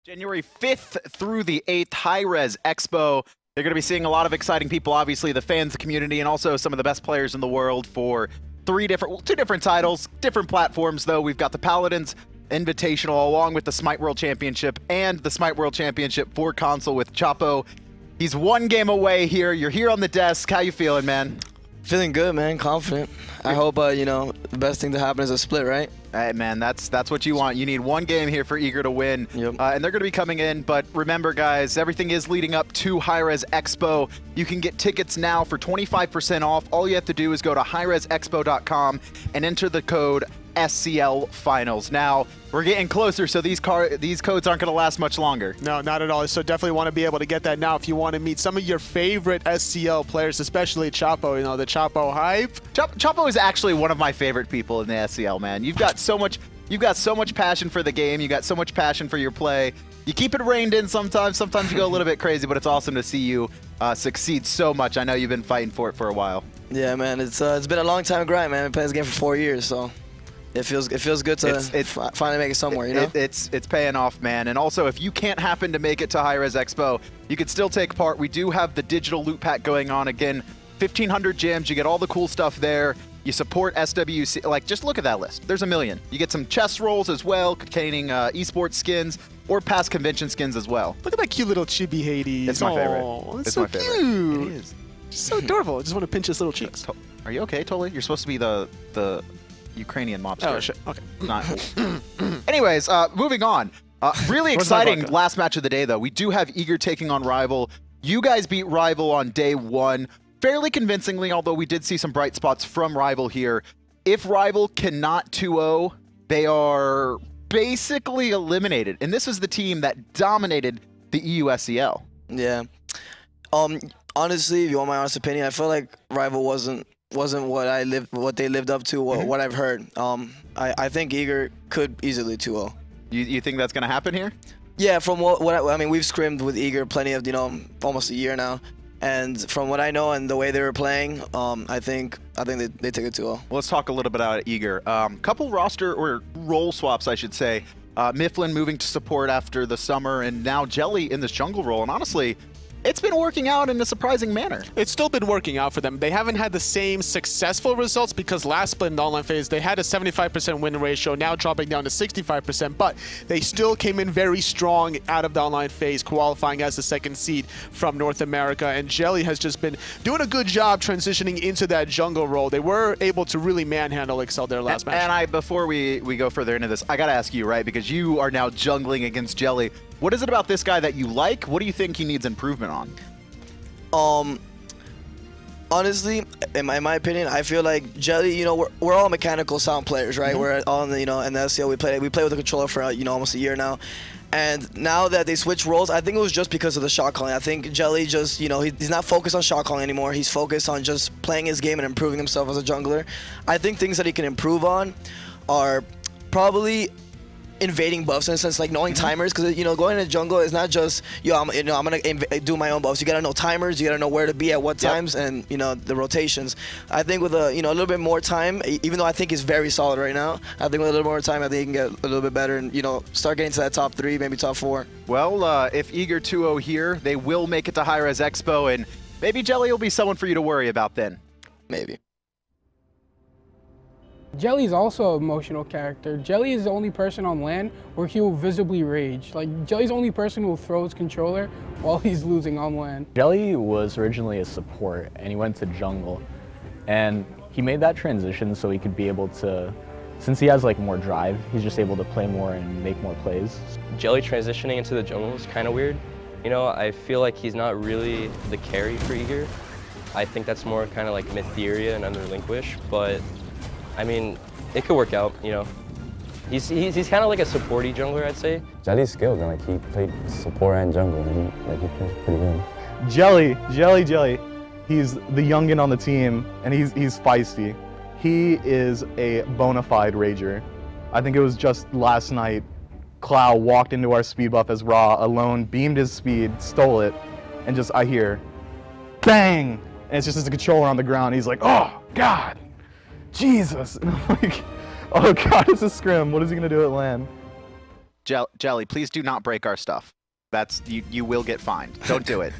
January 5th through the 8th, hi-rez Expo. They're going to be seeing a lot of exciting people, obviously the fans, the community, and also some of the best players in the world for two different titles, different platforms though. We've got the Paladins Invitational along with the Smite World Championship and the Smite World Championship for console with Chapo. He's one game away here. You're here on the desk. How you feeling, man? Feeling good, man. Confident. I hope, you know, the best thing to happen is a split, right? Hey, man, that's what you want. You need one game here for Eager to win. Yep. And they're going to be coming in. But remember, guys, everything is leading up to hi-rez Expo. You can get tickets now for 25% off. All you have to do is go to hi-rezexpo.com and enter the code SCL Finals. Now, we're getting closer, so these codes aren't going to last much longer. No, not at all. So definitely want to be able to get that now if you want to meet some of your favorite SCL players, especially Chapo, you know, the Chapo hype. Chapo is actually one of my favorite people in the SCL, man. You've got so much passion for the game. You got so much passion for your play. You keep it reined in sometimes. Sometimes you go a little bit crazy, but it's awesome to see you succeed so much. I know you've been fighting for it for a while. Yeah, man. It's been a long time grind, man. I've been playing this game for 4 years, so it feels good to finally make it somewhere, you know? It's paying off, man. And also, if you can't happen to make it to hi-rez Expo, you could still take part. We do have the digital loot pack going on. Again, 1,500 gems. You get all the cool stuff there. You support SWC. Like, just look at that list. There's a million. You get some chest rolls as well, containing esports skins or past convention skins as well. Look at that cute little chibi Hades. It's my favorite. It's so my favorite. cute. It is. It's so adorable. I just want to pinch his little cheeks. Are you okay, Totally? You're supposed to be the Ukrainian mobster. Oh, shit. Okay. Not cool. Anyways, moving on. Really exciting last match of the day, though. We do have Eager taking on Rival. You guys beat Rival on day one fairly convincingly, although we did see some bright spots from Rival here. If Rival cannot 2-0, they are basically eliminated. And this is the team that dominated the EUSCL. Yeah. Honestly, if you want my honest opinion, I feel like Rival wasn't what they lived up to, what I've heard. I think Eager could easily 2-0. You think that's gonna happen here? Yeah, from I mean, we've scrimmed with Eager plenty of, you know, almost a year now, and from what I know and the way they were playing, I think they took it 2-0. Well, let's talk a little bit about Eager. Couple roster or role swaps, I should say. Myflin moving to support after the summer, and now Jellly in this jungle role. And honestly, it's been working out in a surprising manner. It's still been working out for them. They haven't had the same successful results because last split in the online phase, they had a 75% win ratio, now dropping down to 65%, but they still came in very strong out of the online phase, qualifying as the second seed from North America, and Jellly has just been doing a good job transitioning into that jungle role. They were able to really manhandle Excel their last match. And before we go further into this, I gotta ask you, right, because you are now jungling against Jellly. What is it about this guy that you like? What do you think he needs improvement on? Honestly, in my opinion, I feel like Jellly, you know, we're all mechanical sound players, right? We're all in the, you know, in the SCL, we play with the controller for, you know, almost a year now. And now that they switched roles, I think it was just because of the shot calling. I think Jellly just, you know, he's not focused on shot calling anymore. He's focused on just playing his game and improving himself as a jungler. I think things that he can improve on are probably invading buffs in a sense, like knowing timers, because, you know, going into jungle is not just, I'm gonna do my own buffs. You gotta know timers, you gotta know where to be at what times, and, you know, the rotations. I think with a, you know, a little bit more time, even though I think he's very solid right now, I think with a little more time, I think he can get a little bit better and, you know, start getting to that top 3, maybe top 4. Well, if Eager 2-0 here, they will make it to hi-rez Expo, and maybe Jellly will be someone for you to worry about then. Maybe. Jellly's also an emotional character. Jellly is the only person on LAN where he will visibly rage. Like, Jelly's the only person who will throw his controller while he's losing on LAN. Jellly was originally a support, and he went to jungle. And he made that transition so he could be able to, since he has like more drive, he's just able to play more and make more plays. Jellly transitioning into the jungle is kind of weird. You know, I feel like he's not really the carry for Eager. I think that's more kind of like Mytheria and Underlinquish, but I mean, it could work out, you know. He's kind of like a supporty jungler, I'd say. Jellly's skilled, and like he played support and jungle, and like he plays pretty good. Jellly. He's the youngin on the team, and he's feisty. He is a bona fide rager. I think it was just last night, Clow walked into our speed buff as Raw alone, beamed his speed, stole it, and just I hear, bang! And it's just a controller on the ground. He's like, oh God. Jesus, and I'm like, oh God, it's a scrim. What is he gonna do at LAN? Jellly, please do not break our stuff. That's you will get fined. Don't do it.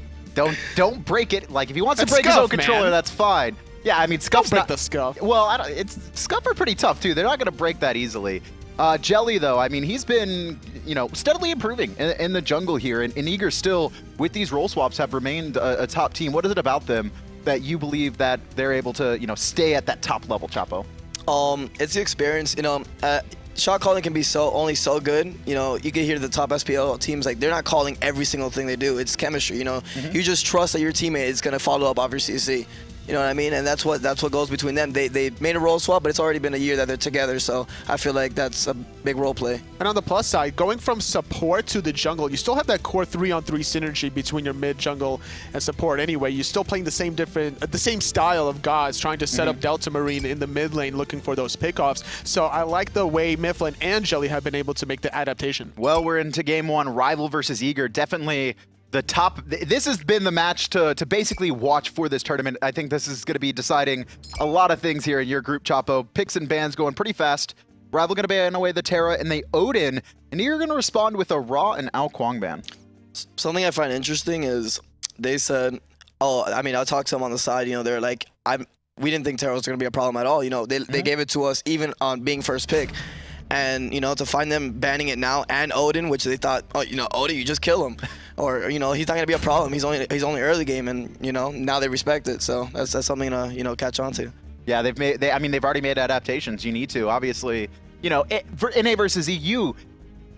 Don't break it. Like if he wants to break his own controller, that's fine. Yeah, I mean Scuff's break not the Scuff. Well, Scuff are pretty tough too. They're not going to break that easily. Jellly though, I mean he's been steadily improving in the jungle here, and Eager still with these role swaps have remained a top team. What is it about them that you believe that they're able to stay at that top level, Chapo? It's the experience. Shot calling can be only so good. You can hear the top SPL teams, like, they're not calling every single thing they do. It's chemistry, You just trust that your teammate is going to follow up off your CC. You know what I mean? And that's what goes between them. They made a role swap, but it's already been a year that they're together, so I feel like that's a big role play. And on the plus side, going from support to the jungle, you still have that core 3-on-3 synergy between your mid, jungle, and support anyway. You're still playing the same style of gods, trying to set up Delta Marine in the mid lane, looking for those pickoffs. So I like the way Myflin and Jellly have been able to make the adaptation. Well, we're into game one, Rival versus Eager. Definitely the top. This has been the match to basically watch for this tournament. I think this is going to be deciding a lot of things here in your group, Chapo. Picks and bans going pretty fast. Rival going to ban away the Terra and the Odin, and you're going to respond with a Ra and Ao Kuang ban. Something I find interesting is they said, I talked to them on the side, they're like, we didn't think Terra was going to be a problem at all. They gave it to us even on being first pick. And, to find them banning it now and Odin, which they thought, Odin, you just kill him. Or, he's not going to be a problem. He's only early game, and, now they respect it. So that's something to, catch on to. Yeah, they've already made adaptations. You need to, obviously, for NA versus EU,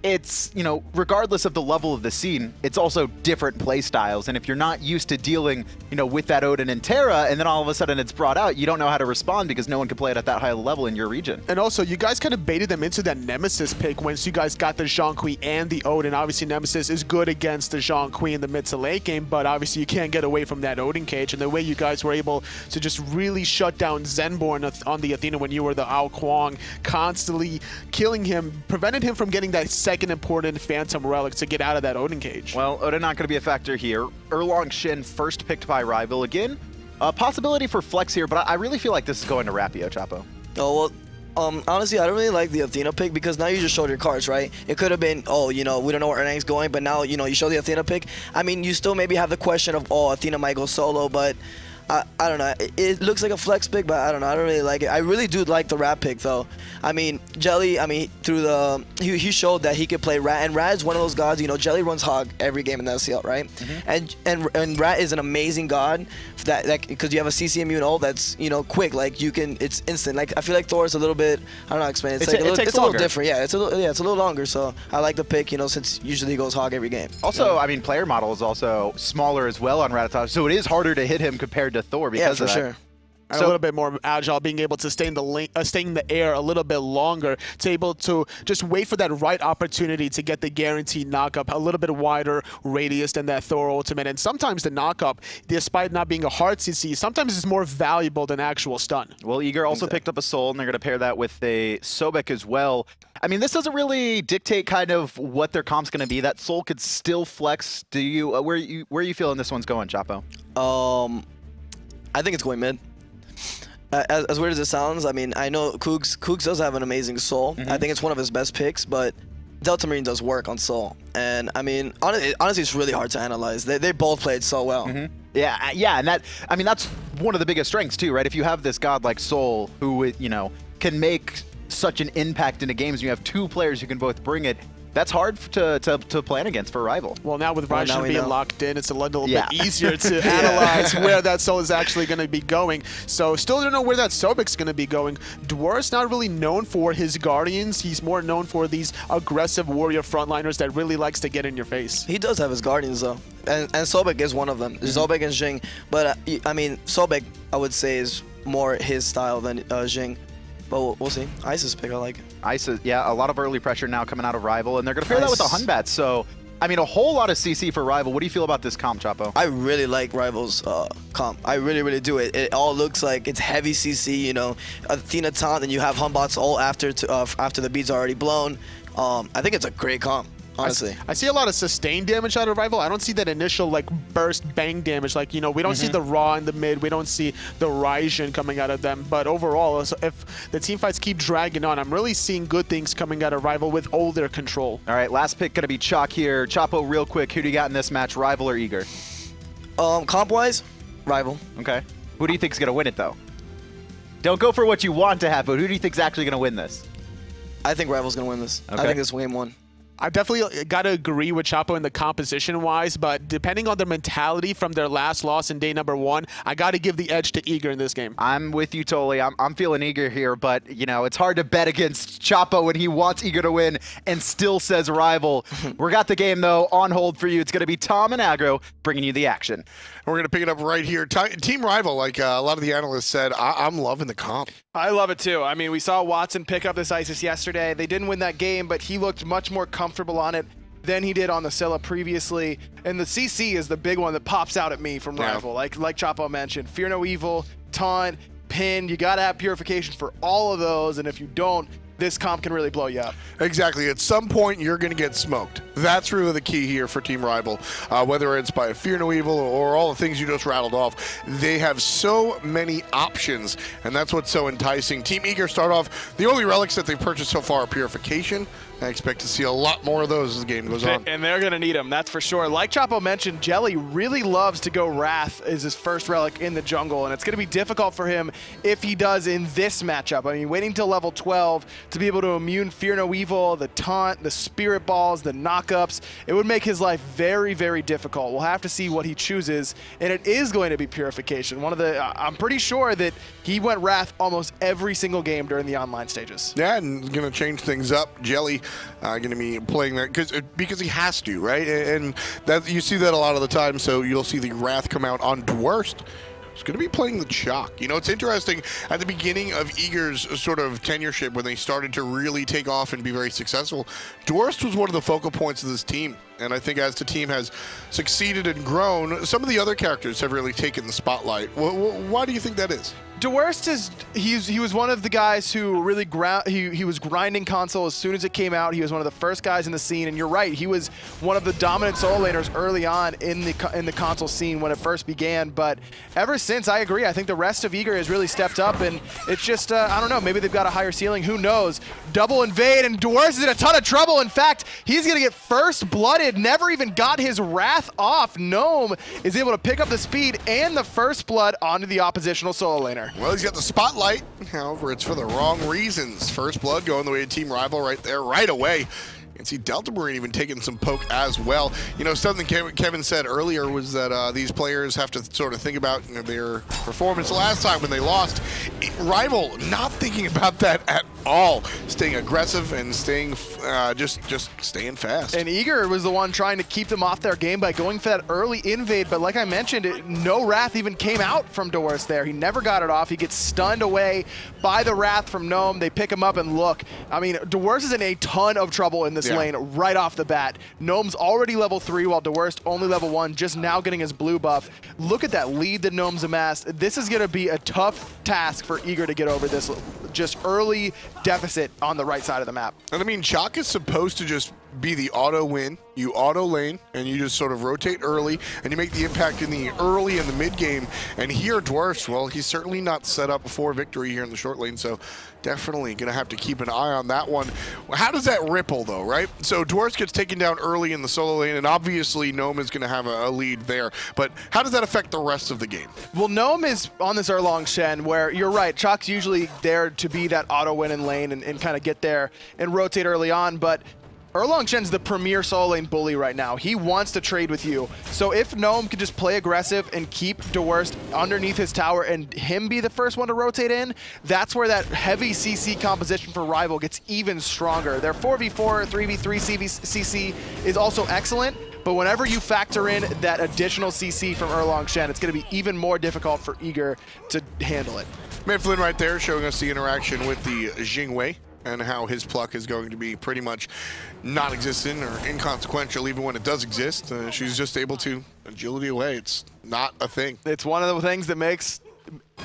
it's, regardless of the level of the scene, it's also different play styles. And if you're not used to dealing, with that Odin and Terra, and then all of a sudden it's brought out, you don't know how to respond because no one can play it at that high level in your region. And also, you guys kind of baited them into that Nemesis pick once you guys got the Zhong Kui and the Odin. Obviously, Nemesis is good against the Zhong Kui in the mid to late game, but obviously you can't get away from that Odin cage. And the way you guys were able to just really shut down Zenborne on the Athena when you were the Ao Kuang, constantly killing him, prevented him from getting that second important Phantom Relic to get out of that Odin cage. Well, Odin not going to be a factor here. Erlang Shen first picked by Rival. Again, a possibility for flex here, but I really feel like this is going to Rapio, Chapo. Oh, well, honestly, I don't really like the Athena pick because now you just showed your cards, right? It could have been, we don't know where Erlang's going, but now, you show the Athena pick. I mean, you still maybe have the question of, Athena might go solo, but I don't know. It looks like a flex pick, but I don't know. I don't really like it. I really do like the Rat pick, though. I mean, Jellly, through he showed that he could play Rat, and Rat is one of those gods, Jellly runs Hog every game in the LCL, right? And Rat is an amazing god that because you have a CC immune ult that's, quick, like it's instant. Like I feel like Thor is a little bit, I don't know how to explain it. It's a little different. Yeah, it's a little longer, so I like the pick, since usually he goes Hog every game. Also, I mean, player model is also smaller as well on Ratatoskr, so it is harder to hit him compared to Thor because of that. Sure. And a little bit more agile, being able to stay in the air a little bit longer, to able to just wait for that right opportunity to get the guaranteed knockup, a little bit wider radius than that Thor ultimate. And sometimes the knockup, despite not being a hard CC, sometimes is more valuable than actual stun. Well, Eager also picked up a Soul, and they're going to pair that with a Sobek as well. I mean, this doesn't really dictate kind of what their comp's going to be. That Soul could still flex. Do you where are you feeling this one's going, Chapo? I think it's going mid. As weird as it sounds, I mean, I know Cougs does have an amazing Soul. I think it's one of his best picks, but Delta Marine does work on Soul. And I mean, honestly, it's really hard to analyze. They both played so well. Yeah, and that's one of the biggest strengths too, right? If you have this god like Soul who, can make such an impact into games, and you have two players who can both bring it, that's hard to plan against for Rival. Well, now with Raijin being locked in, it's a little bit easier to analyze where that Soul is actually going to be going. So still don't know where that Sobek's going to be going. Dwurst not really known for his Guardians. He's more known for these aggressive warrior frontliners that really likes to get in your face. He does have his Guardians, though. And Sobek is one of them. Sobek and Jing. But, I mean, Sobek, I would say, is more his style than Jing. But we'll see. Ice's pick, I like it. Ice, yeah, a lot of early pressure now coming out of Rival, and they're going to pair that with a Hun Batz. So, I mean, a whole lot of CC for Rival. What do you feel about this comp, Chapo? I really like Rival's comp. I really, really do. It all looks like it's heavy CC, Athena taunt, and you have Hun Batz all after the beads are already blown. I think it's a great comp. honestly. I see a lot of sustained damage out of Rival. I don't see that initial like burst bang damage. Like, you know, we don't see the Raw in the mid. We don't see the Raijin coming out of them. But overall, if the team fights keep dragging on, I'm really seeing good things coming out of Rival with all their control. All right, last pick going to be Chaac here. Chapo, real quick, who do you got in this match, Rival or Eager? Comp-wise, Rival. Okay. Who do you think's going to win it, though? Don't go for what you want to have, but who do you think's actually going to win this? I think Rival's going to win this. Okay. I think this is game 1. I definitely got to agree with Chapo in the composition-wise, but depending on their mentality from their last loss in day number 1, I got to give the edge to Eager in this game. I'm with you totally. I'm feeling Eager here, but, you know, it's hard to bet against Chapo when he wants Eager to win and still says Rival. We got the game, though, on hold for you. It's going to be Tom and Aggro bringing you the action. We're going to pick it up right here. Team Rival, like a lot of the analysts said, I'm loving the comp. I love it too. I mean, we saw Watson pick up this Isis yesterday. They didn't win that game, but he looked much more comfortable on it than he did on the Scylla previously. And the CC is the big one that pops out at me from Rival. Like Chapo mentioned, Fear No Evil, Taunt, Pin. You got to have Purification for all of those, and if you don't, this comp can really blow you up. Exactly. At some point, you're going to get smoked. That's really the key here for Team Rival. Whether it's by Fear No Evil or all the things you just rattled off, they have so many options, and that's what's so enticing. Team Eager start off, the only relics that they've purchased so far are Purification. I expect to see a lot more of those as the game goes on. And they're going to need them, that's for sure. Like Chapo mentioned, Jellly really loves to go Wrath as his first relic in the jungle, and it's going to be difficult for him if he does in this matchup. I mean, waiting till level 12 to be able to immune Fear No Evil, the Taunt, the Spirit Balls, the knockups, it would make his life very, very difficult. We'll have to see what he chooses, and it is going to be Purification. One of the, I'm pretty sure that he went Wrath almost every single game during the online stages. Yeah, and going to change things up. Jellly going to be playing that because he has to, right? And that you see that a lot of the time. So you'll see the Wrath come out on Dwurst. He's going to be playing the Chaac. You know, it's interesting, at the beginning of Eager's sort of tenureship, when they started to really take off and be very successful, Dwurst was one of the focal points of this team. And I think as the team has succeeded and grown, some of the other characters have really taken the spotlight. Why do you think that is? Dwurst is, he was one of the guys who really, he was grinding console as soon as it came out. He was one of the first guys in the scene, and you're right, he was one of the dominant solo laners early on in the console scene when it first began. But ever since, I agree, I think the rest of Eager has really stepped up, and it's just, I don't know, maybe they've got a higher ceiling, who knows. Double invade, and Dwurst is in a ton of trouble. In fact, he's gonna get first blooded, never even got his Wrath off. Gnome is able to pick up the speed and the first blood onto the oppositional solo laner. Well, he's got the spotlight. However, it's for the wrong reasons. First blood going the way of Team Rival right there, right away. And see Delta Marine even taking some poke as well. You know, something Kevin said earlier was that these players have to sort of think about their performance last time when they lost. Rival not thinking about that at all. Staying aggressive and staying just staying fast. And Eager was the one trying to keep them off their game by going for that early invade, but like I mentioned, no Wrath even came out from Dwurst there. He never got it off. He gets stunned away by the Wrath from Gnome. They pick him up and look. I mean, Dwurst is in a ton of trouble in this lane right off the bat. Gnome's already level 3 while Dwurst only level 1, just now getting his blue buff. Look at that lead that Gnome's amassed. This is going to be a tough task for Eager to get over this just early deficit on the right side of the map. And I mean, Chaac is supposed to just be the auto win. You auto lane and you just sort of rotate early and you make the impact in the early and the mid game. And here Dwurst, well, he's certainly not set up for victory here in the short lane, so definitely gonna have to keep an eye on that one. How does that ripple though, right? So Dwurst gets taken down early in the solo lane, and obviously Gnome is gonna have a lead there, but how does that affect the rest of the game? Well, Gnome is on this Erlang Shen where you're right, Chaac's usually there to be that auto win in lane and kind of get there and rotate early on, but Erlang Shen's the premier solo lane bully right now. He wants to trade with you. So if Gnome could just play aggressive and keep Dwurst underneath his tower and him be the first one to rotate in, that's where that heavy CC composition for Rival gets even stronger. Their 4v4, 3v3 CC is also excellent, but whenever you factor in that additional CC from Erlang Shen, it's going to be even more difficult for Eager to handle it. Myflin right there showing us the interaction with the Jing and how his pluck is going to be pretty much non-existent or inconsequential even when it does exist. She's just able to agility away. It's not a thing. It's one of the things that makes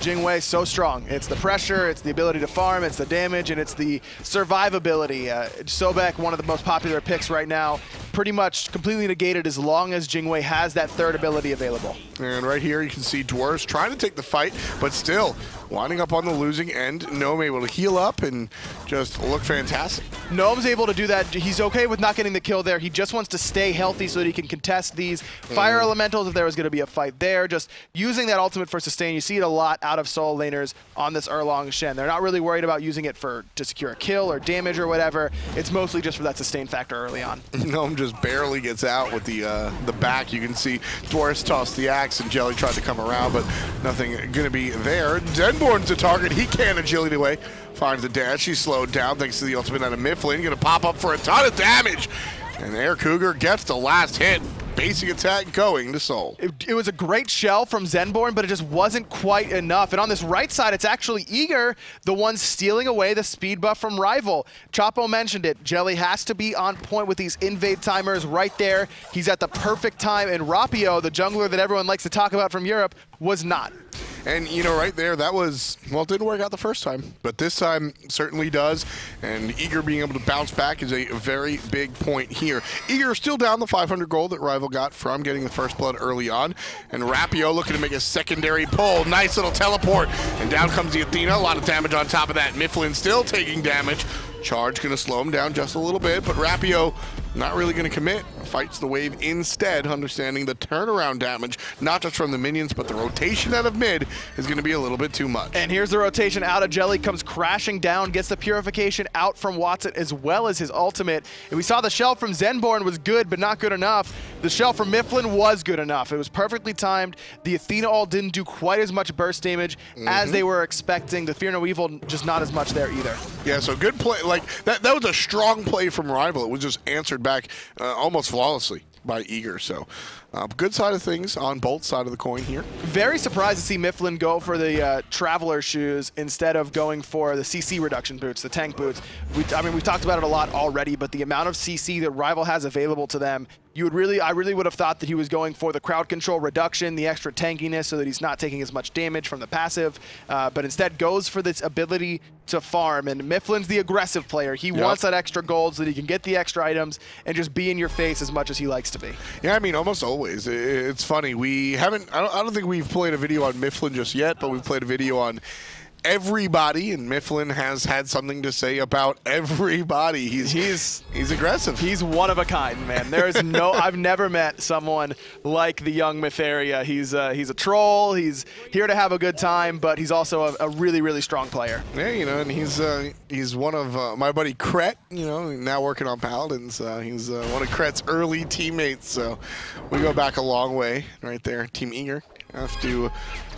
Jingwei so strong. It's the pressure, it's the ability to farm, it's the damage, and it's the survivability. Sobek, one of the most popular picks right now, pretty much completely negated as long as Jingwei has that third ability available. And right here you can see Dwurst trying to take the fight, but still winding up on the losing end. Gnome able to heal up and just look fantastic. Gnome's able to do that. He's okay with not getting the kill there. He just wants to stay healthy so that he can contest these fire elementals if there was going to be a fight there. Just using that ultimate for sustain. You see it a lot out of solo laners on this Erlang Shen. They're not really worried about using it to secure a kill or damage or whatever. It's mostly just for that sustain factor early on. Gnome just barely gets out with the back. You can see Dwurst toss the axe and Jellly tried to come around, but nothing going to be there. Zenborne's the target. He can't agility away. Finds the dash. He's slowed down thanks to the ultimate out of Myflin. Going to pop up for a ton of damage. And Aircougar gets the last hit. Basic attack going to Soul. It was a great shell from Zenborne, but it just wasn't quite enough. And on this right side, it's actually Eager, the one stealing away the speed buff from Rival. Chapo mentioned it. Jellly has to be on point with these invade timers right there. He's at the perfect time, and Rapio, the jungler that everyone likes to talk about from Europe, was not. And, you know, right there, that was, well, it didn't work out the first time, but this time certainly does. And Eager being able to bounce back is a very big point here. Eager still down the 500 gold that Rival got from getting the first blood early on. And Rapio looking to make a secondary pull. Nice little teleport. And down comes the Athena. A lot of damage on top of that. Myflin still taking damage. Charge going to slow him down just a little bit, but Rapio not really going to commit. Fights the wave instead, understanding the turnaround damage, not just from the minions, but the rotation out of mid is going to be a little bit too much. And here's the rotation out of Jellly, comes crashing down, gets the purification out from Watson as well as his ultimate. And we saw the shell from Zenborne was good, but not good enough. The shell from Myflin was good enough. It was perfectly timed. The Athena ult didn't do quite as much burst damage as they were expecting. The Fear No Evil, just not as much there either. Yeah, so good play. Like, that was a strong play from Rival. It was just answered back almost flawlessly by Eager. So good side of things on both sides of the coin here. Very surprised to see Myflin go for the Traveler shoes instead of going for the CC reduction boots, the tank boots. I mean, we've talked about it a lot already, but the amount of CC that Rival has available to them, I really would have thought that he was going for the crowd control reduction, the extra tankiness so that he's not taking as much damage from the passive, but instead goes for this ability to farm. And Myflin's the aggressive player. He wants that extra gold so that he can get the extra items and just be in your face as much as he likes to be. Yeah, I mean, almost always. It's funny. We haven't, I don't think we've played a video on Myflin just yet, but we've played a video on everybody, and Myflin has had something to say about everybody. He's aggressive. He's one of a kind, man. There's no, I've never met someone like the young Mytheria. He's a troll. He's here to have a good time, but he's also a really, really strong player. Yeah, you know, and he's one of my buddy Kret, you know, now working on Paladins. He's one of Kret's early teammates, so we go back a long way right there. Team Eager have to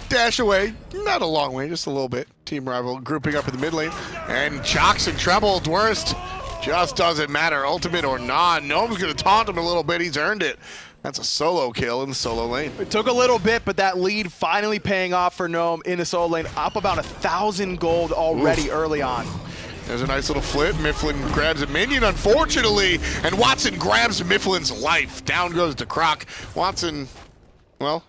dash away, not a long way, just a little bit. Team Rival grouping up in the mid lane, and Chaac's in trouble. Dwurst just doesn't matter, ultimate or not. Gnome's gonna taunt him a little bit, he's earned it. That's a solo kill in the solo lane. It took a little bit, but that lead finally paying off for Gnome in the solo lane, up about 1,000 gold already early on. There's a nice little flip. Myflin grabs a minion, unfortunately, and Watson grabs Myflin's life. Down goes to Croc. Watson, well,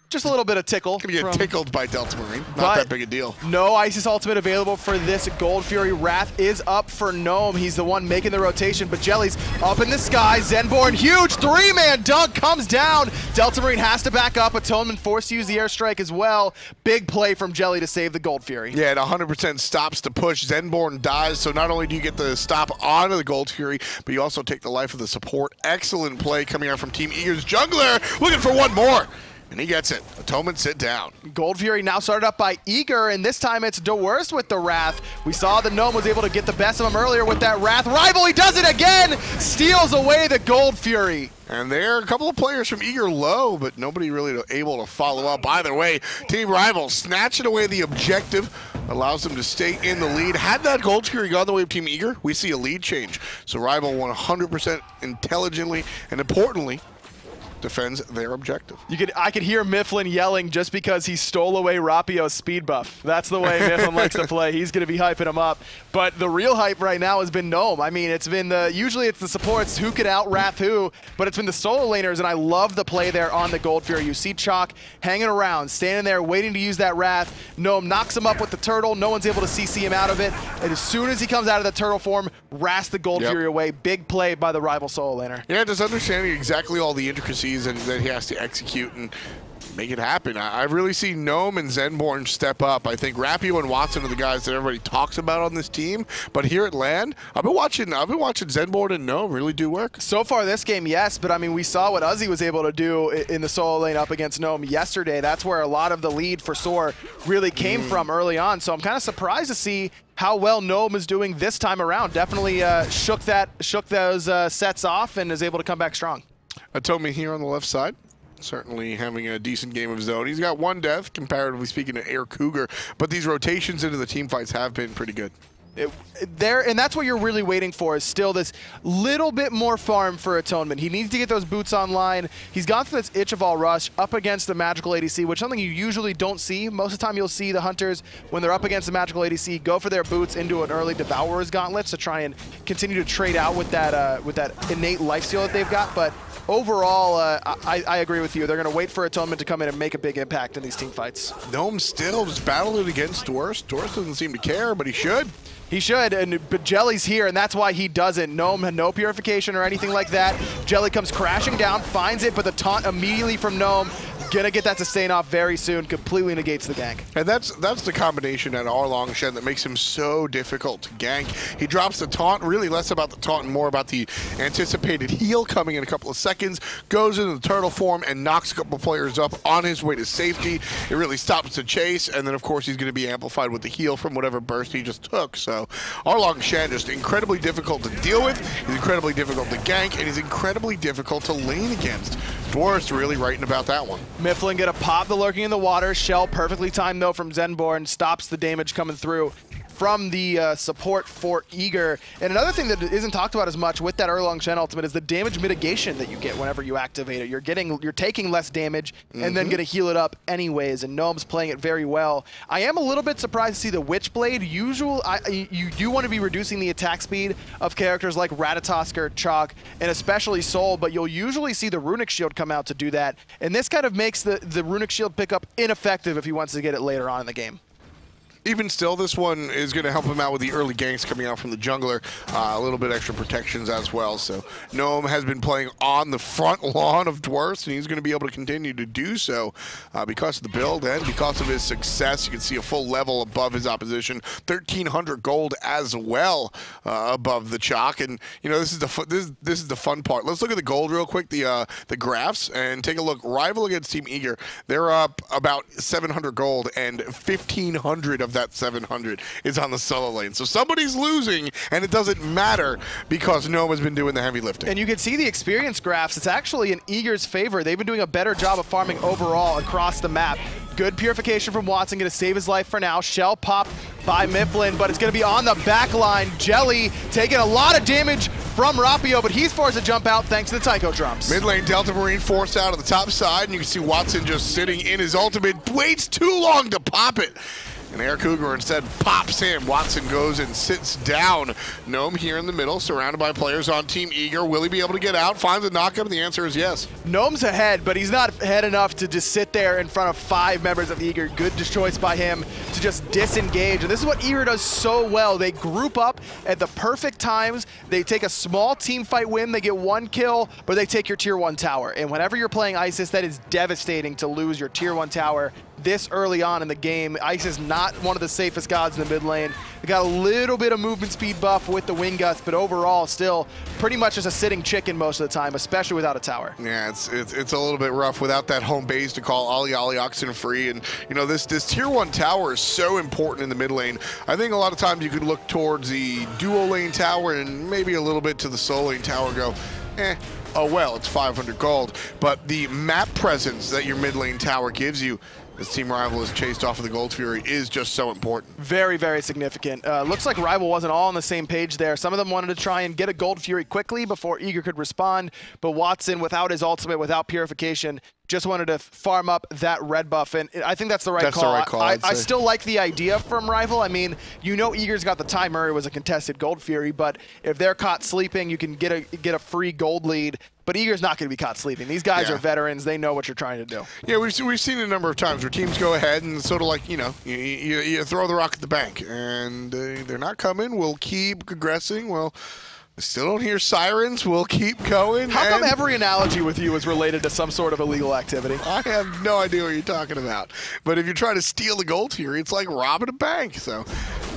just a little bit of tickle. Gonna get tickled by Delta Marine. Not that big a deal. No Isis ultimate available for this. Gold Fury Wrath is up for Gnome. He's the one making the rotation, but Jelly's up in the sky. Zenborne, huge three-man dunk comes down. Delta Marine has to back up. Atonement forced to use the airstrike as well. Big play from Jellly to save the Gold Fury. Yeah, it 100% stops the push. Zenborne dies, so not only do you get the stop onto the Gold Fury, but you also take the life of the support. Excellent play coming out from Team Eager's jungler, looking for one more. And he gets it. Atonement sit down. Gold Fury now started up by Eager, and this time it's Dwurst with the Wrath. We saw the Gnome was able to get the best of him earlier with that Wrath. Rival, he does it again! Steals away the Gold Fury. And there are a couple of players from Eager low, but nobody really able to follow up. Either way, Team Rival snatching away the objective, allows them to stay in the lead. Had that Gold Fury gone the way of Team Eager, we see a lead change. So Rival 100% intelligently and importantly defends their objective. I could hear Myflin yelling just because he stole away Rapio's speed buff. That's the way Myflin likes to play. He's going to be hyping him up. But the real hype right now has been Gnome. I mean, it's been usually it's the supports who could out-wrath who, but it's been the solo laners, and I love the play there on the Gold Fury. You see Chaac hanging around, standing there, waiting to use that Wrath. Gnome knocks him up with the turtle. No one's able to CC him out of it. And as soon as he comes out of the turtle form, wraths the Gold Fury away. Big play by the rival solo laner. Yeah, just understanding exactly all the intricacies and that he has to execute and make it happen. I really see Gnome and Zenborne step up. I think Rapio and Watson are the guys that everybody talks about on this team, but here at LAN, I've been watching Zenborne and Gnome really do work. So far this game, yes, but I mean, we saw what Uzi was able to do in the solo lane up against Gnome yesterday. That's where a lot of the lead for Soar really came from early on, so I'm kind of surprised to see how well Gnome is doing this time around. Definitely shook those sets off and is able to come back strong. Atonement here on the left side. Certainly having a decent game of zone. He's got one death, comparatively speaking, to Aircougar, but these rotations into the team fights have been pretty good. And that's what you're really waiting for, is still this little bit more farm for Atonement. He needs to get those boots online. He's gone through this itch of all rush up against the magical ADC, which is something you usually don't see. Most of the time you'll see the hunters, when they're up against the magical ADC, go for their boots into an early Devourer's Gauntlet to try and continue to trade out with that innate lifesteal that they've got. But overall, I agree with you. They're going to wait for Atonement to come in and make a big impact in these team fights. Gnome still just battling against Dwurst. Dwurst doesn't seem to care, but he should. He should, but Jellly's here, and that's why he doesn't. Gnome had no purification or anything like that. Jellly comes crashing down, finds it, but the taunt immediately from Gnome, gonna get that sustain off very soon, completely negates the gank. And that's the combination at Erlang Shen that makes him so difficult to gank. He drops the taunt, really less about the taunt and more about the anticipated heal coming in a couple of seconds, goes into the turtle form and knocks a couple of players up on his way to safety. It really stops the chase, and then of course he's gonna be amplified with the heal from whatever burst he just took. So Erlang Shen just incredibly difficult to deal with, he's incredibly difficult to gank, and he's incredibly difficult to lane against. Dwurst really writing about that one. Myflin gonna pop the Lurking in the Water. Shell perfectly timed though from Zenborne, stops the damage coming through from the support for Eager. And another thing that isn't talked about as much with that Erlang Shen ultimate is the damage mitigation that you get whenever you activate it. You're taking less damage and then gonna heal it up anyways, and Gnome's playing it very well. I am a little bit surprised to see the Witchblade. You do want to be reducing the attack speed of characters like Ratatoskr, Chaac, and especially Soul, but you'll usually see the Runic Shield come out to do that. And this kind of makes the Runic Shield pickup ineffective if he wants to get it later on in the game. Even still, this one is going to help him out with the early ganks coming out from the jungler. A little bit extra protections as well. So Gnome has been playing on the front lawn of Dwurst, and he's going to be able to continue to do so because of the build and because of his success. You can see a full level above his opposition, 1,300 gold as well above the Chaac. And you know, this is the fun part. Let's look at the gold real quick, the graphs, and take a look. Rival against Team Eager, they're up about 700 gold, and 1,500 of that 700 is on the solo lane. So somebody's losing, and it doesn't matter because Gnome has been doing the heavy lifting. And you can see the experience graphs. It's actually in Eager's favor. They've been doing a better job of farming overall across the map. Good purification from Watson, going to save his life for now. Shell pop by Myflin, but it's going to be on the back line. Jellly taking a lot of damage from Rapio, but he's forced to jump out thanks to the Tycho drums. Mid lane, Delta Marine forced out of the top side, and you can see Watson just sitting in his ultimate, waits too long to pop it. And Aircougar instead pops him. Watson goes and sits down. Gnome here in the middle, surrounded by players on Team Eager. Will he be able to get out? Finds a knockup, and the answer is yes. Gnome's ahead, but he's not ahead enough to just sit there in front of 5 members of Eager. Good choice by him to just disengage. And this is what Eager does so well. They group up at the perfect times. They take a small team fight win. They get 1 kill, but they take your tier 1 tower. And whenever you're playing Isis, that is devastating to lose your tier 1 tower this early on in the game. Ice is not one of the safest gods in the mid lane. They got a little bit of movement speed buff with the wing guts, but overall still pretty much just a sitting chicken most of the time, especially without a tower. Yeah, it's a little bit rough without that home base to call Ollie Oxen free. And you know, this tier 1 tower is so important in the mid lane. I think a lot of times you could look towards the dual lane tower and maybe a little bit to the solo lane tower and go, oh well, it's 500 gold. But the map presence that your mid lane tower gives you, as Team Rival is chased off of the Gold Fury is just so important. Very, very significant. Looks like Rival wasn't all on the same page there. Some of them wanted to try and get a Gold Fury quickly before Eager could respond, but Watson, without his ultimate, without Purification, just wanted to farm up that red buff, and I think that's the right call. I still like the idea from Rival. I mean, you know Eager's got the Ty Murray was a contested Gold Fury, but if they're caught sleeping, you can get a free gold lead. But Eager's not going to be caught sleeping. These guys are veterans. They know what you're trying to do. Yeah, we've seen it a number of times where teams go ahead and sort of like, you know, you throw the rock at the bank, and they're not coming. We'll keep progressing. Well, I still don't hear sirens. We'll keep going. How come every analogy with you is related to some sort of illegal activity? I have no idea what you're talking about. But if you're trying to steal the Gold Fury, it's like robbing a bank. So,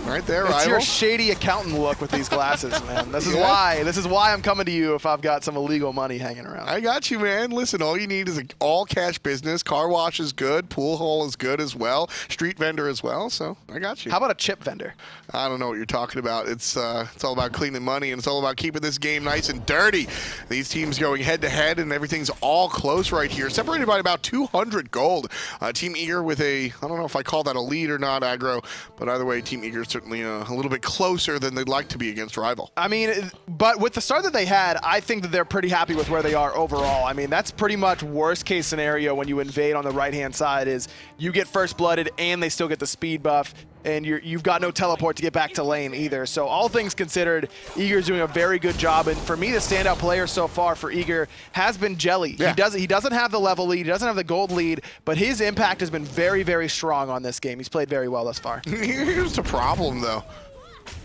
right there, Rival. It's your shady accountant look with these glasses, man. This is why. This is why I'm coming to you if I've got some illegal money hanging around. I got you, man. Listen, all you need is an all-cash business. Car wash is good. Pool hall is good as well. Street vendor as well. So, I got you. How about a chip vendor? I don't know what you're talking about. It's all about cleaning money, and it's all about keeping this game nice and dirty. These teams going head-to-head, and everything's all close right here. Separated by about 200 gold. Team Eager with I don't know if I call that a lead or not, Aggro, but either way, Team Eager is certainly a little bit closer than they'd like to be against Rival. I mean, but with the start that they had, I think that they're pretty happy with where they are overall. I mean, that's pretty much worst-case scenario when you invade on the right-hand side is you get first-blooded and they still get the speed buff, and you've got no teleport to get back to lane either. So all things considered, Eager's doing a very good job. And for me, the standout player so far for Eager has been Jellly. Yeah. He doesn't have the level lead, he doesn't have the gold lead, but his impact has been very, very strong on this game. He's played very well thus far. Here's the problem, though.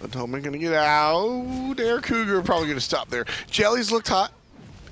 Atonement gonna get out. Aircougar probably gonna stop there. Jelly's looked hot.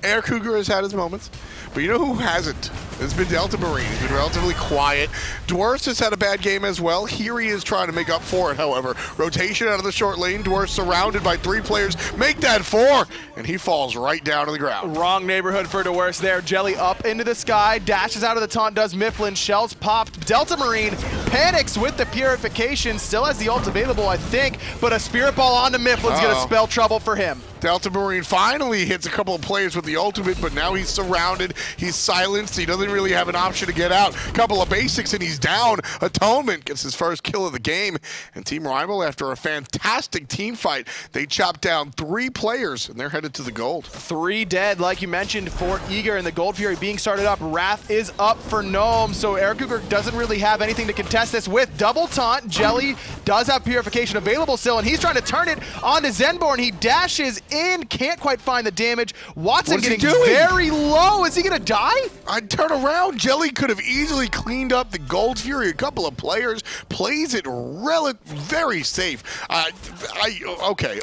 Aircougar has had his moments. But you know who hasn't? It's been Delta Marine. He's been relatively quiet. Dwurst has had a bad game as well. Here he is trying to make up for it, however. Rotation out of the short lane. Dwurst surrounded by 3 players. Make that 4! And he falls right down to the ground. Wrong neighborhood for Dwurst there. Jellly up into the sky. Dashes out of the taunt, does Myflin. Shells popped. Delta Marine panics with the Purification. Still has the ult available, I think. But a Spirit Ball onto Myflin's going to spell trouble for him. Delta Marine finally hits a couple of players with the ultimate, but now he's surrounded. He's silenced. He doesn't really have an option to get out. Couple of basics and he's down. Atonement gets his first kill of the game. And Team Rival, after a fantastic team fight, they chopped down 3 players and they're headed to the gold. 3 dead, like you mentioned, for Eager, and the Gold Fury being started up. Wrath is up for Gnome, so Aircougar doesn't really have anything to contest this with. Double taunt. Jellly does have Purification available still, and he's trying to turn it onto Zenborne. He dashes in, can't quite find the damage. Watson getting very low. Is he gonna die? I'd turn around. Jellly could have easily cleaned up the Gold Fury. A couple of players, plays it very safe. Okay.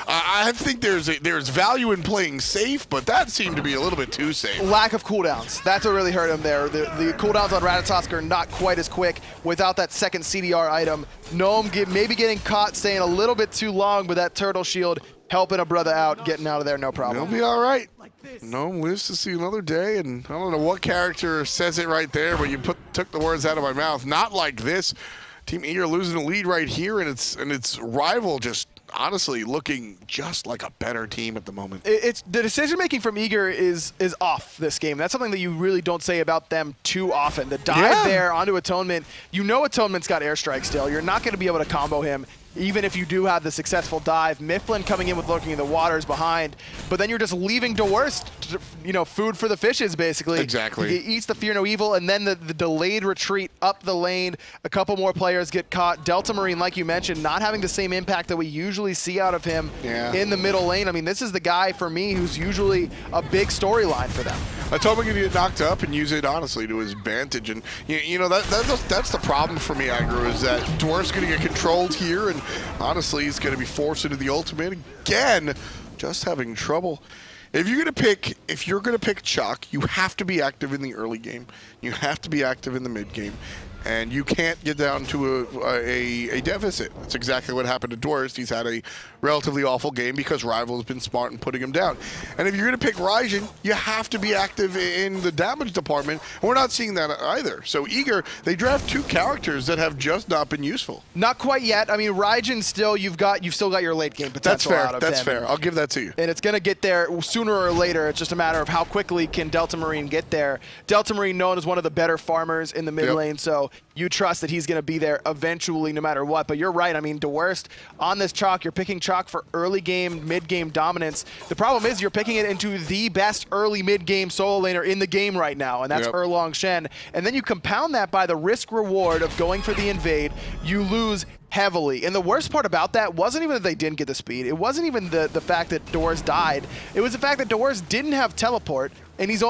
I think there's value in playing safe, but that seemed to be a little bit too safe. Lack of cooldowns. That's what really hurt him there. The cooldowns on Ratatoskr are not quite as quick without that second CDR item. Gnome maybe getting caught staying a little bit too long, but that turtle shield helping a brother out, getting out of there, no problem. He'll be all right. Gnome lives to see another day, and I don't know what character says it right there, but you took the words out of my mouth. Not like this. Team Eager losing the lead right here, and it's Rival just honestly looking just like a better team at the moment. The decision-making from Eager is off this game. That's something that you really don't say about them too often. The dive there onto Atonement, you know Atonement's got airstrike still. You're not going to be able to combo him, even if you do have the successful dive. Myflin coming in with Lurking in the Waters behind, but then you're just leaving Dwurst, you know, food for the fishes, basically. Exactly. He eats the Fear No Evil, and then the delayed retreat up the lane. A couple more players get caught. Delta Marine, like you mentioned, not having the same impact that we usually see out of him in the middle lane. I mean, this is the guy, for me, who's usually a big storyline for them. Atonement can get knocked up and use it, honestly, to his advantage. And, you know, that's the problem for me, Aggro, is that Dwurst's going to get controlled here, and honestly, he's going to be forced into the ultimate again, just having trouble. If you're going to pick Chaac, you have to be active in the early game. You have to be active in the mid game. And you can't get down to a deficit. That's exactly what happened to Dwurst. He's had a relatively awful game because Rival has been smart in putting him down. And if you're going to pick Raijin, you have to be active in the damage department. And we're not seeing that either. So Eager, they draft 2 characters that have just not been useful. Not quite yet. I mean, Raijin still, you've still got your late game potential. That's fair. Out of That's him. fair. I'll give that to you. And it's going to get there sooner or later. It's just a matter of how quickly can Delta Marine get there. Delta Marine known as one of the better farmers in the mid lane, so you trust that he's going to be there eventually no matter what. But you're right. I mean, Dwurst on this Chaac, you're picking Chaac for early game, mid game dominance. The problem is you're picking it into the best early mid game solo laner in the game right now, and that's Erlang Shen. And then you compound that by the risk reward of going for the invade. You lose heavily. And the worst part about that wasn't even that they didn't get the speed. It wasn't even the fact that Dwurst died. It was the fact that Dwurst didn't have teleport, and he's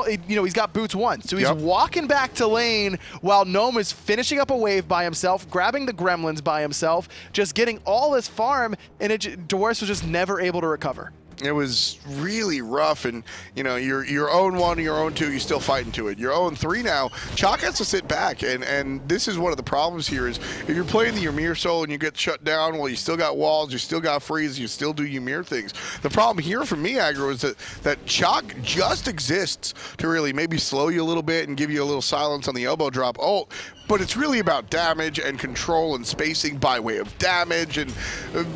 got boots 1. So he's walking back to lane while Gnome is finishing up a wave by himself, grabbing the gremlins by himself, just getting all this farm, and Dwurst was just never able to recover. It was really rough, and you know, your own 1, your own 2, you're still fighting to it. Your own 3 now, Chaac has to sit back, and this is one of the problems here is if you're playing the Ymir Soul and you get shut down, well, you still got walls, you still got freeze, you still do Ymir things. The problem here for me, Aggro, is that Chaac just exists to really maybe slow you a little bit and give you a little silence on the elbow drop ult, but it's really about damage and control and spacing by way of damage. And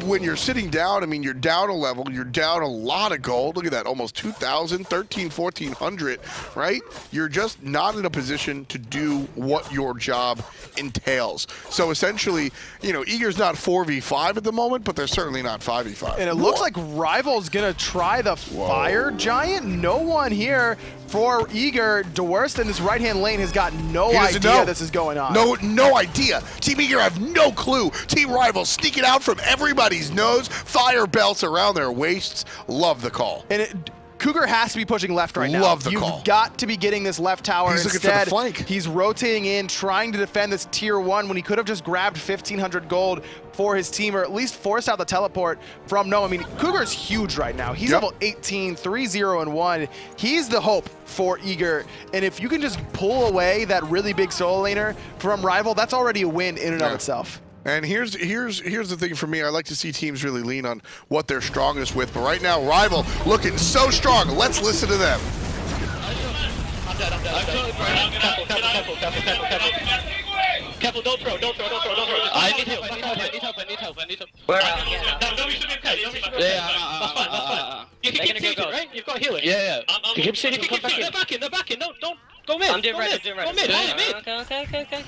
when you're sitting down, I mean, you're down a level, you're down a lot of gold. Look at that, almost 2,000, 1,400, right? You're just not in a position to do what your job entails. So essentially, you know, Eager's not 4v5 at the moment, but they're certainly not 5v5. And it looks like Rival's gonna try the Fire Giant. No one here for Eager. Dwurst in this right-hand lane has got no idea this is going on. No idea. Team Eager have no clue. Team Rival sneaking out from everybody's nose. Fire belts around their waists. Love the call. And Cougar has to be pushing left right now. Love the call. You've got to be getting this left tower. He's instead. looking for the flank. He's rotating in, trying to defend this tier 1 when he could have just grabbed 1,500 gold for his team, or at least force out the teleport from Gnome. I mean, Cougar's huge right now. He's level 18, 3-0-1. He's the hope for Eager. And if you can just pull away that really big solo laner from Rival, that's already a win in and of itself. And here's the thing for me. I like to see teams really lean on what they're strongest with. But right now, Rival looking so strong. Let's listen to them. I'm dead. Careful, don't throw. I need help. Where? Yeah, that's fine. You can keep shooting, right? You've got healing. Yeah. You keep shooting. They're back in. Don't go mid. I'm doing right. Go mid. Okay.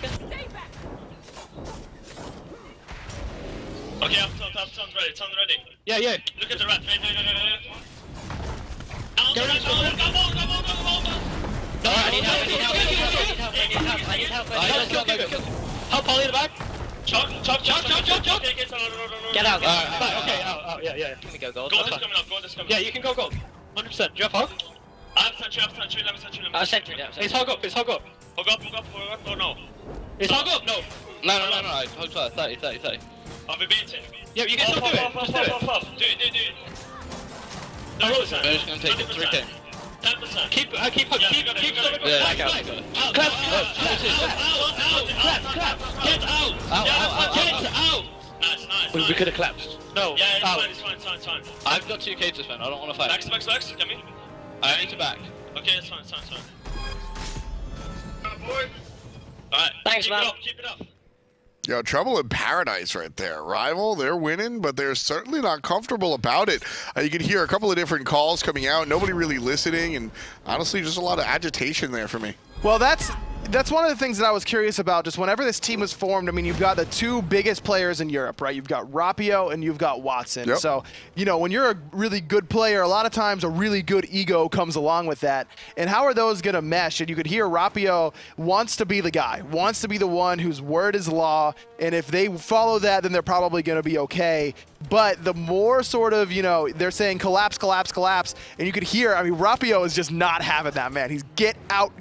Okay, sounds ready. Yeah. Look at the rat. Come on. No, I need help. Help Polly in the back. Chaac. Get out. Okay, out. Yeah. Can we go gold? Gold is coming up. Yeah, you can go gold. 100%. Do you have hog? I have sentry. Let me sentry. I'll sentry. He's hog up. Hog up. Oh no. He's hog up. No. Hog 30. I'll be beating. Yeah, you can still do it. Just do it. Do it. No, I'm just gonna take it 3K. 10%. Keep Sobek. Yeah, I got it. Clap. Get out. Nice. We could have collapsed. No. Yeah, it's fine. I've got 2K to spend. I don't want to fight. Max. Come in. I need to back. Okay, it's fine. Alright. Thanks, man. Keep it up. Yo, trouble in paradise right there. Rival, they're winning, but they're certainly not comfortable about it. You can hear a couple of different calls coming out, nobody really listening, and honestly, just a lot of agitation there for me. Well, that's one of the things that I was curious about. Just whenever this team was formed, I mean, you've got the 2 biggest players in Europe, right? You've got Rapio and you've got Watson. Yep. So, you know, when you're a really good player, a lot of times a really good ego comes along with that. And how are those going to mesh? And you could hear Rapio wants to be the guy, wants to be the one whose word is law. And if they follow that, then they're probably going to be okay. But the more sort of, you know, they're saying collapse. And you could hear, I mean, Rapio is just not having that, man. He's get out.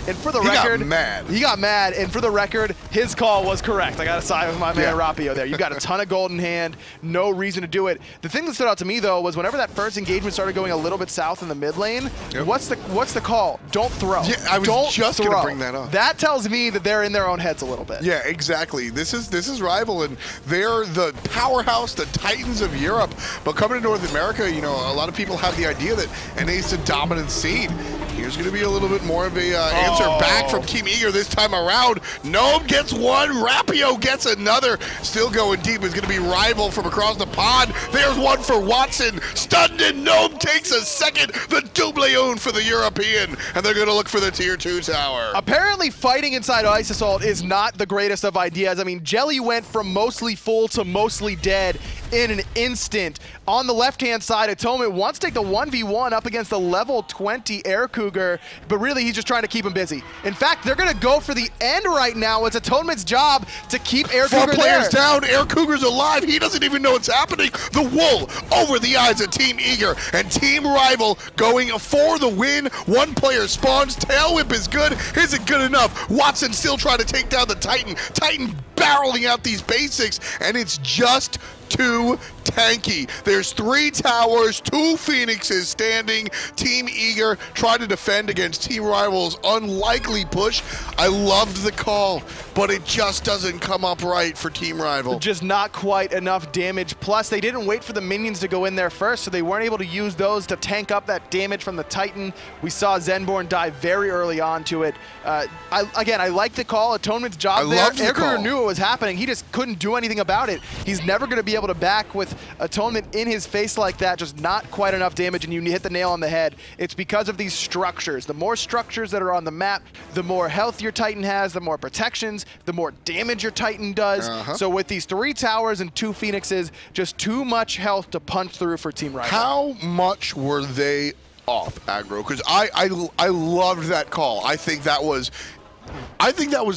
And for the record, he got mad. And for the record, his call was correct. I got to side with my man Rapio there. You got a ton of gold in hand, no reason to do it. The thing that stood out to me though was whenever that first engagement started going a little bit south in the mid lane, what's the call? Don't throw. Yeah, I was just going to bring that up. That tells me that they're in their own heads a little bit. Yeah, exactly. This is Rival, and they're the powerhouse, the Titans of Europe. But coming to North America, you know, a lot of people have the idea that NA's a dominant seed. Here's going to be a little bit more of a answer back from Team Eager this time around. Gnome gets one, Rapio gets another. Still going deep is going to be Rival from across the pond. There's one for Watson. Stunned and Gnome takes a second. The doubleon for the European, and they're going to look for the Tier 2 tower. Apparently fighting inside Ice Assault is not the greatest of ideas. I mean, Jellly went from mostly full to mostly dead in an instant. On the left-hand side, Atonement wants to take the 1v1 up against the level 20 Aircougar, but really he's just trying to keep him busy. In fact, they're going to go for the end right now. It's Atonement's job to keep Aircougar there. 4 players down, Aircougar's alive. He doesn't even know what's happening. The wool over the eyes of Team Eager, and Team Rival going for the win. 1 player spawns, tail whip is good. Isn't good enough. Watson still trying to take down the Titan. Titan barreling out these basics, and it's just too tanky. There's 3 towers, 2 Phoenixes standing. Team Eager trying to defend against Team Rival's unlikely push. I loved the call, but it just doesn't come up right for Team Rival. Just not quite enough damage. Plus, they didn't wait for the minions to go in there first, so they weren't able to use those to tank up that damage from the Titan. We saw Zenborne die very early on to it. Again, I like the call. Atonement's job there. Aircougar knew what was happening. He just couldn't do anything about it. He's never going to be able to back with Atonement in his face like that, just not quite enough damage, and you hit the nail on the head. It's because of these structures. The more structures that are on the map, the more health your Titan has, the more protections, the more damage your Titan does. So with these 3 towers and 2 Phoenixes, just too much health to punch through for Team Rival. How much were they off, Aggro? Because I loved that call. I think that was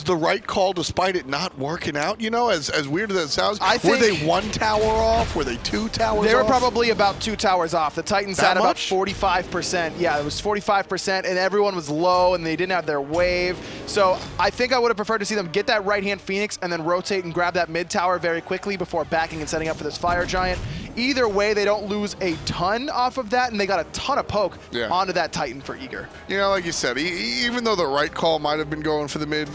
the right call despite it not working out, you know, as weird as that sounds. Were they 1 tower off? Were they 2 towers off? They were probably about 2 towers off. The Titans had about 45%. Yeah, it was 45%, and everyone was low, and they didn't have their wave. So I think I would have preferred to see them get that right-hand Phoenix and then rotate and grab that mid tower very quickly before backing and setting up for this Fire Giant. Either way, they don't lose a ton off of that, and they got a ton of poke onto that Titan for Eager. You know, like you said, even though the right call might have been going for the mid,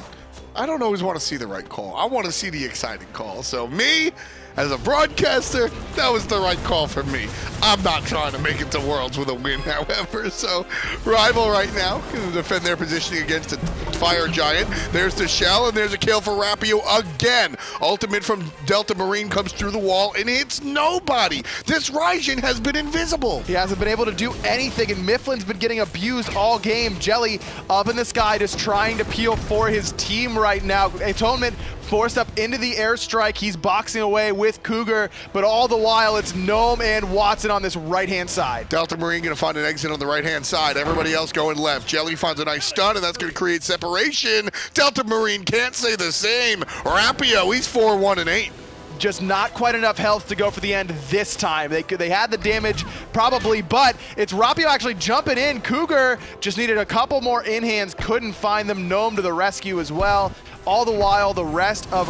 I don't always want to see the right call. I want to see the exciting call. So me, as a broadcaster, that was the right call for me. I'm not trying to make it to Worlds with a win, however. So Rival right now going to defend their positioning against a Fire Giant. There's the shell, and there's a kill for Rapio again. Ultimate from Delta Marine comes through the wall and hits nobody. This Raijin has been invisible. He hasn't been able to do anything, and Myflin's been getting abused all game. Jellly up in the sky just trying to peel for his team right now. Atonement forced up into the airstrike. He's boxing away with Cougar, but all the while it's Gnome and Watson on this right-hand side. Delta Marine going to find an exit on the right-hand side. Everybody else going left. Jellly finds a nice stun, and that's going to create separation. Delta Marine can't say the same. Rapio, he's 4-1-8. Just not quite enough health to go for the end this time. They had the damage probably, but it's Rapio actually jumping in. Cougar just needed a couple more in-hands, couldn't find them. Gnome to the rescue as well. All the while, the rest of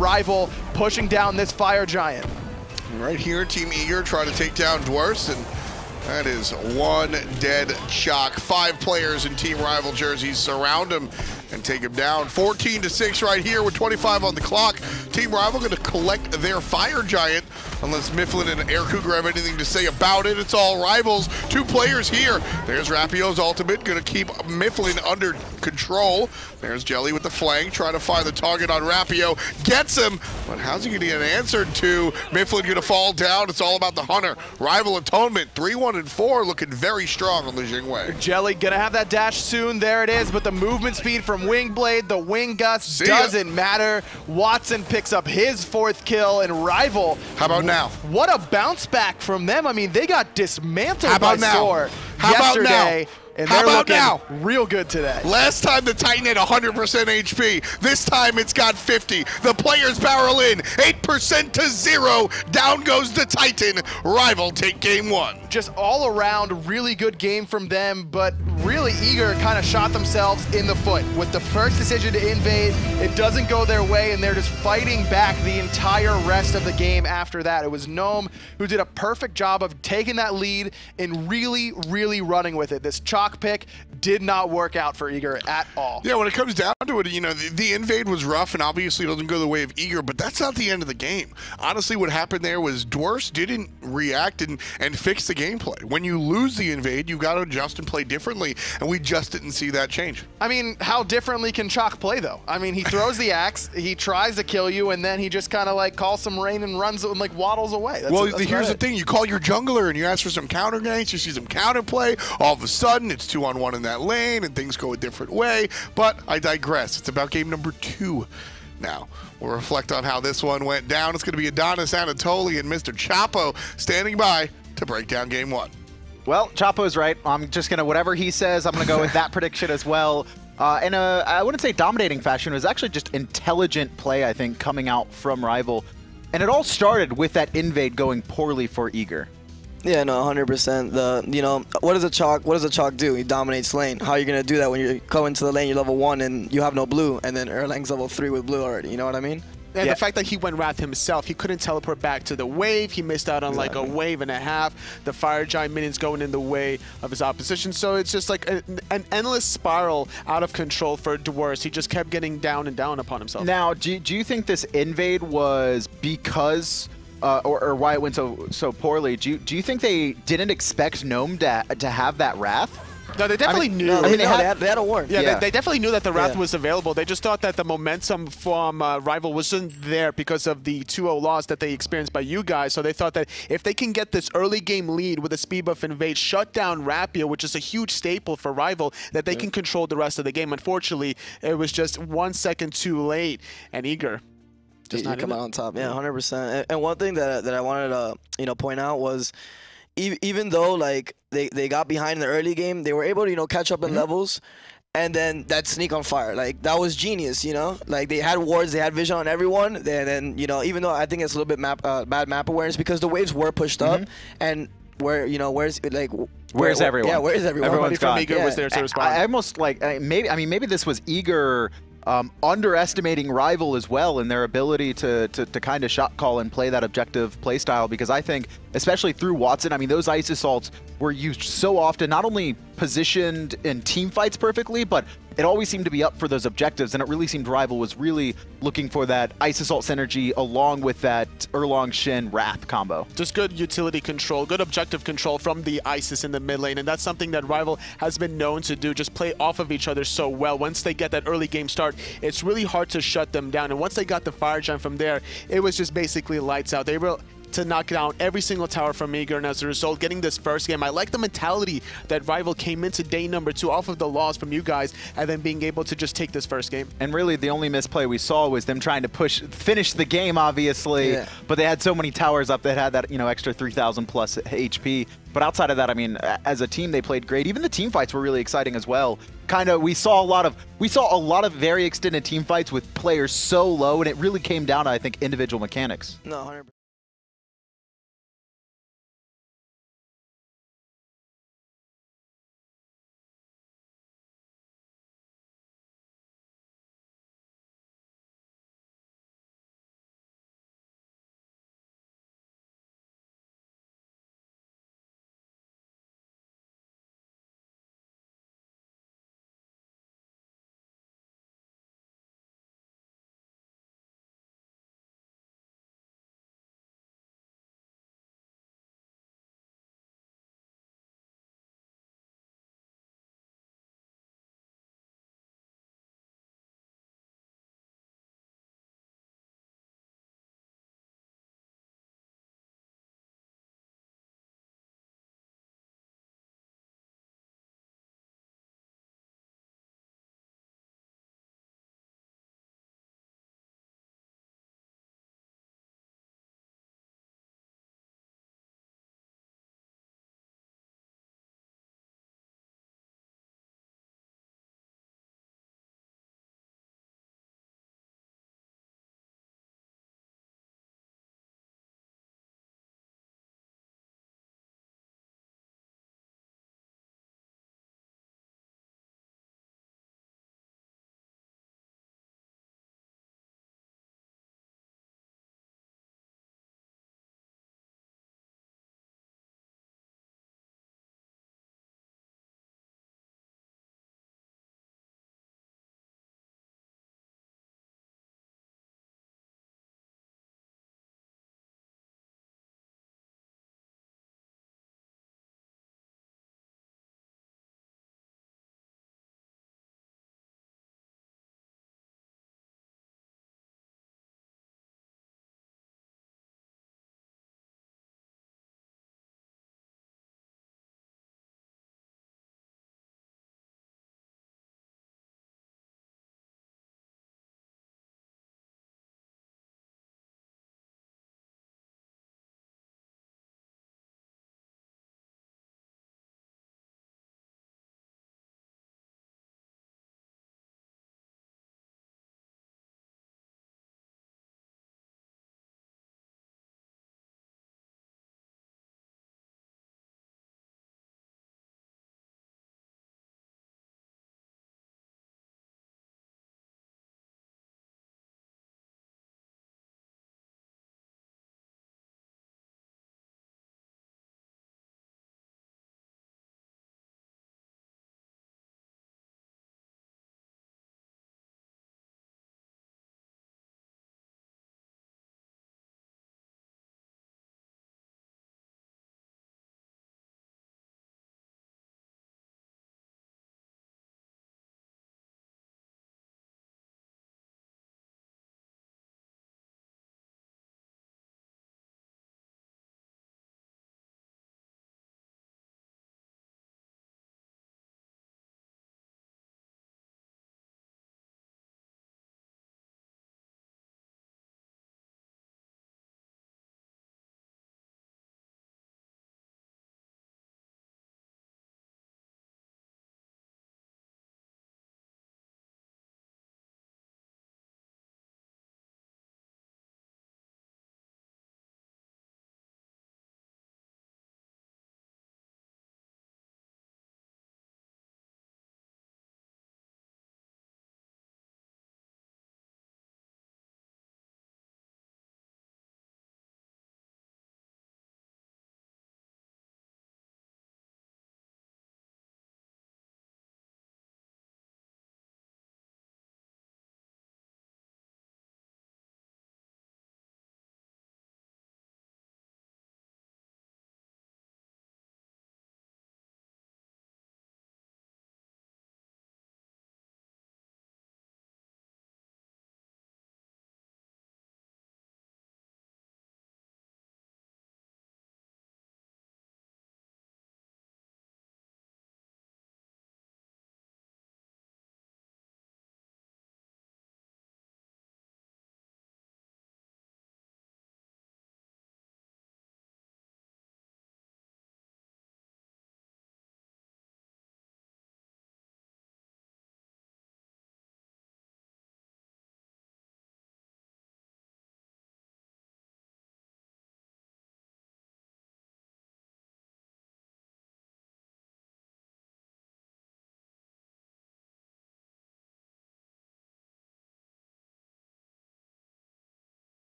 Rival pushing down this Fire Giant. Right here, Team Eager trying to take down Dwurst, and that is 1 dead Chaac. 5 players in Team Rival jerseys surround him and take him down. 14-6 right here with 25 on the clock. Team Rival going to collect their Fire Giant unless Myflin and Aircougar have anything to say about it. It's all Rivals. 2 players here. There's Rapio's ultimate, going to keep Myflin under control. There's Jellly with the flank, trying to find the target on Rapio. Gets him, but how's he going to get answered to? Myflin going to fall down. It's all about the Hunter. Rival Atonement, 3-1-4, looking very strong on the Jing way. Jellly going to have that dash soon. There it is, but the movement speed from Wingblade, the Wing Gust doesn't matter. Watson picks up his 4th kill, and Rival. How about now? What a bounce back from them. I mean, they got dismantled by now? Soar yesterday. And How they're about looking now? real good today. Last time the Titan had 100% HP. This time it's got 50. The players barrel in. 8% 100% to 0. Down goes the Titan. Rival take game 1. Just all around, really good game from them, but really Eager kind of shot themselves in the foot. With the first decision to invade, it doesn't go their way, and they're just fighting back the entire rest of the game after that. It was Gnome who did a perfect job of taking that lead and really, really running with it. This Chaac pick did not work out for Eager at all. Yeah, when it comes down to it, you know, the invade was rough and obviously doesn't go the way of Eager, but that's not the end of the game. Honestly, what happened there was Dwurst didn't react and fix the gameplay. When you lose the invade, you've got to adjust and play differently, and we just didn't see that change. I mean, how differently can Chaac play, though? I mean, he throws the axe, he tries to kill you, and then he just kind of like calls some rain and runs and like waddles away. Well, here's the thing. You call your jungler and you ask for some counter ganks, you see some counter play, all of a sudden it's 2-on-1 in that lane and things go a different way, but I digress. It's about game number 2 now. We'll reflect on how this one went down. It's going to be Adonis Anatoly and Mr. Chapo standing by to break down game 1. Well, Chapo's right. I'm just going to, whatever he says, I'm going to go with that prediction as well. In a, I wouldn't say dominating fashion. It was actually just intelligent play, I think, coming out from Rival. And it all started with that invade going poorly for Eager. Yeah, no, 100%. You know, what does a Chaac do? He dominates lane. How are you gonna do that when you go into the lane, you're level 1 and you have no blue, and then Erlang's level 3 with blue already? You know what I mean? And yeah. The fact that he went Wrath himself, he couldn't teleport back to the wave. He missed out on like a wave and a half. The Fire Giant minions going in the way of his opposition. So it's just like an endless spiral out of control for Dwurst. He just kept getting down and down upon himself. Now, do you think this invade was because, or why it went so poorly? Do you think they didn't expect Gnome to have that Wrath? No, they definitely knew. No, they had a warn. Yeah, they definitely knew that the Wrath was available. They just thought that the momentum from Rival wasn't there because of the 2-0 loss that they experienced by you guys. So they thought that if they can get this early game lead with a speed buff invade, shut down Rapio, which is a huge staple for Rival, that they can control the rest of the game. Unfortunately, it was just 1 second too late, and Eager just not come out on top. Yeah, 100%. And one thing that I wanted to point out was, even though like they got behind in the early game, they were able to catch up in levels, and then that sneak on fire, like that was genius. Like they had wards, they had vision on everyone. And then even though I think it's a little bit bad map awareness because the waves were pushed up, and where's everyone? Yeah, where is everyone? Everyone's gone. From Eager was there to respond. I almost like maybe this was Eager underestimating Rival as well in their ability to kind of shot call and play that objective play style, because I think, especially through Watson, I mean, those ice assaults were used so often, not only positioned in team fights perfectly, but it always seemed to be up for those objectives, and it really seemed Rival was really looking for that ice assault synergy along with that Erlang Shen Wrath combo. Just good utility control, good objective control from the Isis in the mid lane, and that's something that Rival has been known to do, just play off of each other so well. Once they get that early game start, it's really hard to shut them down, and once they got the Fire Giant from there, it was just basically lights out. They were to knock down every single tower from Eager, and as a result, getting this first game. I like the mentality that Rival came into day number 2 off of the loss from you guys, and then being able to just take this first game. And really, the only misplay we saw was them trying to finish the game, obviously, but they had so many towers up that had that, extra 3,000 plus HP. But outside of that, I mean, as a team, they played great. Even the team fights were really exciting as well. We saw a lot of very extended team fights with players so low, and it really came down to, I think, individual mechanics. No, 100%.